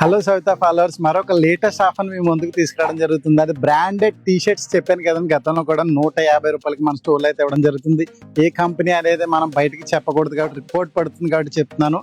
Hello Savitha followers, మరొక latest offer మీ ముందుకు తీసుకురావడం జరుగుతుంది. అది బ్రాండెడ్ టీ షర్ట్స్ చెప్పాను కదండి, గతంలో కూడా 150 రూపాయలకి మన స్టోర్లో అయితే ఇవ్వడం జరుగుతుంది. ఏ కంపెనీ అనేది మనం బయటికి చెప్పకూడదు కాబట్టి రిపోర్ట్ పడుతుంది కాబట్టి చెప్తున్నాను.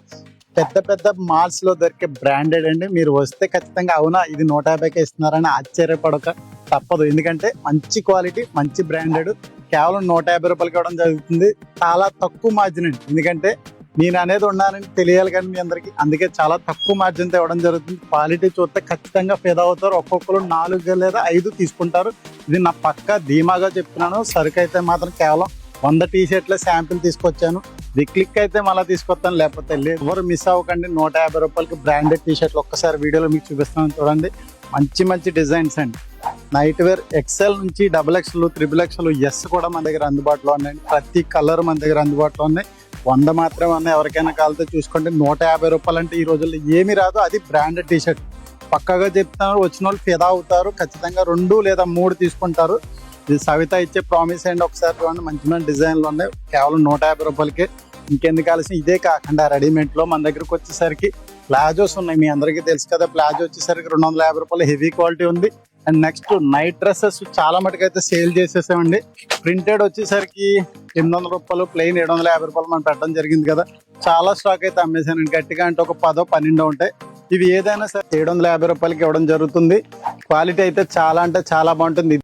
పెద్ద పెద్ద మాల్స్ లో దొరికే బ్రాండెడ్ అండి. మీరు వస్తే ఖచ్చితంగా అవునా ఇది 150కే ఇస్తున్నారని ఆశ్చర్యపడక తప్పదు. ఎందుకంటే మంచి క్వాలిటీ, మంచి బ్రాండెడ్ కేవలం 150 రూపాయలకి ఇవ్వడం జరుగుతుంది. చాలా తక్కువ మార్జిన్ అండి. ఎందుకంటే నేను అనేది ఉన్నానని తెలియాలి కానీ మీ అందరికి, అందుకే చాలా తక్కువ మార్జిన్తో ఇవ్వడం జరుగుతుంది. క్వాలిటీ చూస్తే ఖచ్చితంగా ఫిదా అవుతారు. ఒక్కొక్కరు 4 లేదా 5 తీసుకుంటారు. ఇది నా పక్క ధీమాగా చెప్తున్నాను. సరుకు అయితే మాత్రం కేవలం 100 టీ షర్ట్ల శాంపిల్ తీసుకొచ్చాను. ఇది క్లిక్ అయితే మళ్ళీ తీసుకొస్తాను, లేకపోతే లేదు. ఎవరు మిస్ అవ్వకండి. 150 రూపాయలకి బ్రాండెడ్ టీ షర్ట్లు ఒక్కసారి వీడియోలో మీకు చూపిస్తాను చూడండి. మంచి మంచి డిజైన్స్ అండి. నైట్ వేర్ ఎక్సెల్ నుంచి XXL, XXL, ఎస్ కూడా మన దగ్గర అందుబాటులో ఉన్నాయండి. ప్రతి కలర్ మన దగ్గర అందుబాటులో ఉన్నాయి. 100 మాత్రమే ఉన్నాయి. ఎవరికైనా కాలితే చూసుకోండి. 150 రూపాయలు అంటే ఈ రోజుల్లో ఏమి రాదు. అది బ్రాండెడ్ టీ షర్ట్. పక్కాగా చెప్తున్నారు, వచ్చిన వాళ్ళు ఫిదా అవుతారు. ఖచ్చితంగా 2 లేదా 3 తీసుకుంటారు. ఇది సవిత ఇచ్చే ప్రామిస్ అండి. ఒకసారి చూడండి, మంచి మంచి డిజైన్లు ఉన్నాయి. కేవలం 150 రూపాయలకి. ఇంకెందుకు కావాల్సిన ఇదే కాకుండా రెడీమేడ్లో మన దగ్గరకు వచ్చేసరికి ప్లాజోస్ ఉన్నాయి. మీ అందరికీ తెలుసు కదా, ప్లాజో వచ్చేసరికి 250 రూపాయలు హెవీ క్వాలిటీ ఉంది. అండ్ నెక్స్ట్ నైట్ డ్రెస్సెస్ చాలా మటుకైతే సేల్ చేసేసామండి. ప్రింటెడ్ వచ్చేసరికి 800 రూపాయలు, ప్లెయిన్ 750 రూపాయలు మనం పెట్టడం జరిగింది కదా. చాలా స్టాక్ అయితే అమ్మేసానండి. గట్టిగా అంటే ఒక 10-12 ఉంటాయి. ఇవి ఏదైనా సరే 750 రూపాయలకి ఇవ్వడం జరుగుతుంది. క్వాలిటీ అయితే చాలా అంటే చాలా బాగుంటుంది.